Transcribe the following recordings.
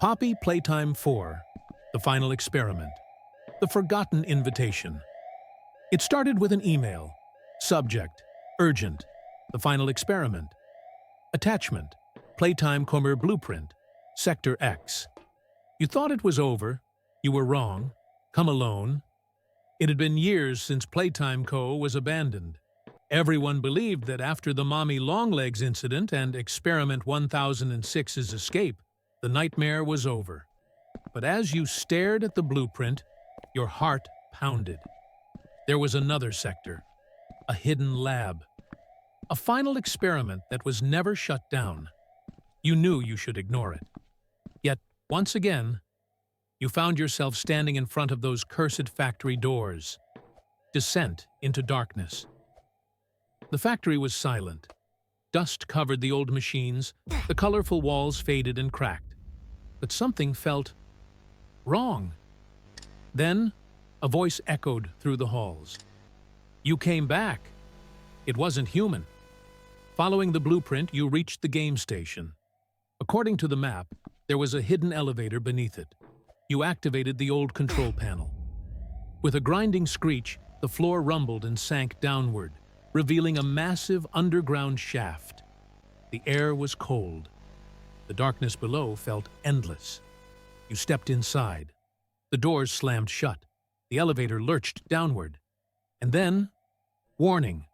Poppy Playtime 4, The Final Experiment, The Forgotten Invitation. It started with an email. Subject, urgent, The Final Experiment. Attachment, Playtime Co Blueprint, Sector X. You thought it was over. You were wrong. Come alone. It had been years since Playtime Co was abandoned. Everyone believed that after the Mommy Longlegs incident and Experiment 1006's escape, the nightmare was over. But as you stared at the blueprint, your heart pounded. There was another sector, a hidden lab, a final experiment that was never shut down. You knew you should ignore it. Yet, once again, you found yourself standing in front of those cursed factory doors. Descent into darkness. The factory was silent. Dust covered the old machines, the colorful walls faded and cracked. But something felt wrong. Then, a voice echoed through the halls. You came back. It wasn't human. Following the blueprint, you reached the game station. According to the map, there was a hidden elevator beneath it. You activated the old control panel. With a grinding screech, the floor rumbled and sank downward, revealing a massive underground shaft. The air was cold. The darkness below felt endless. You stepped inside. The doors slammed shut. The elevator lurched downward. And then, warning,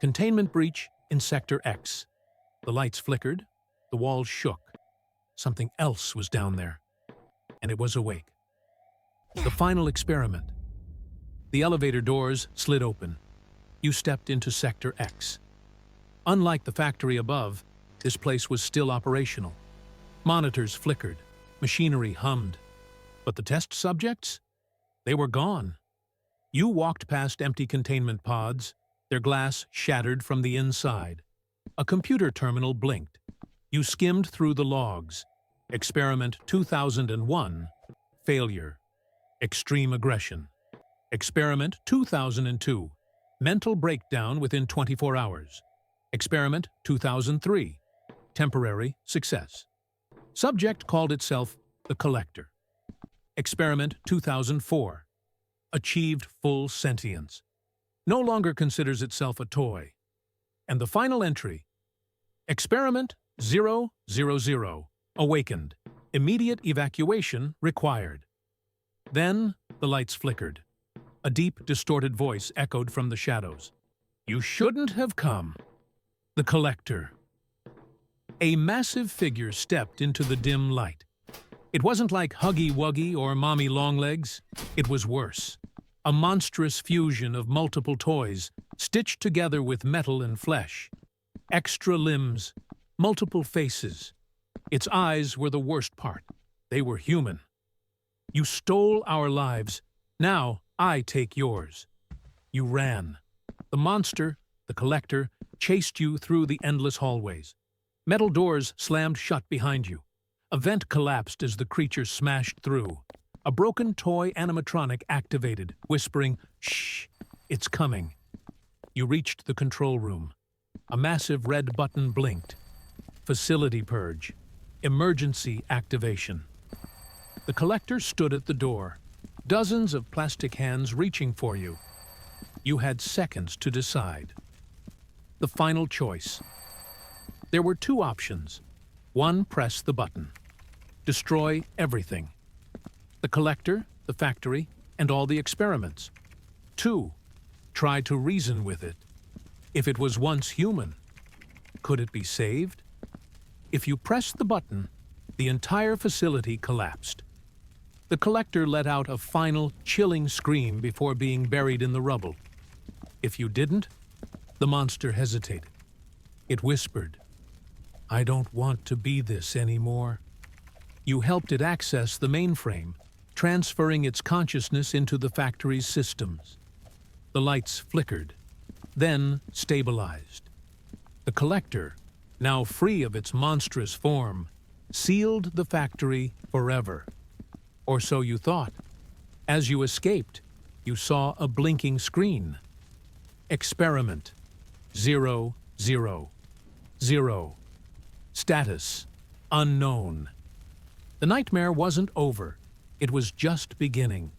containment breach in Sector X. The lights flickered. The walls shook. Something else was down there. And it was awake. The final experiment. The elevator doors slid open. You stepped into Sector X. Unlike the factory above, this place was still operational. Monitors flickered, machinery hummed. But the test subjects? They were gone. You walked past empty containment pods, their glass shattered from the inside. A computer terminal blinked. You skimmed through the logs. Experiment 2001, failure. Extreme aggression. Experiment 2002, mental breakdown within 24 hours. Experiment 2003, temporary success. Subject called itself the Collector. Experiment 2004, achieved full sentience. No longer considers itself a toy. And the final entry, Experiment 000, awakened. Immediate evacuation required. Then the lights flickered. A deep, distorted voice echoed from the shadows. You shouldn't have come. The Collector. A massive figure stepped into the dim light. It wasn't like Huggy Wuggy or Mommy Longlegs. It was worse. A monstrous fusion of multiple toys, stitched together with metal and flesh. Extra limbs, multiple faces. Its eyes were the worst part. They were human. You stole our lives. Now I take yours. You ran. The monster, the Collector, chased you through the endless hallways. Metal doors slammed shut behind you. A vent collapsed as the creature smashed through. A broken toy animatronic activated, whispering, "Shh, it's coming." You reached the control room. A massive red button blinked. Facility purge. Emergency activation. The Collector stood at the door, dozens of plastic hands reaching for you. You had seconds to decide. The final choice. There were two options. One, press the button. Destroy everything. The Collector, the factory, and all the experiments. Two, try to reason with it. If it was once human, could it be saved? If you pressed the button, the entire facility collapsed. The Collector let out a final, chilling scream before being buried in the rubble. If you didn't, the monster hesitated. It whispered, I don't want to be this anymore. You helped it access the mainframe, transferring its consciousness into the factory's systems. The lights flickered, then stabilized. The Collector, now free of its monstrous form, sealed the factory forever. Or so you thought. As you escaped, you saw a blinking screen. Experiment 000. Status unknown. The nightmare wasn't over. It was just beginning.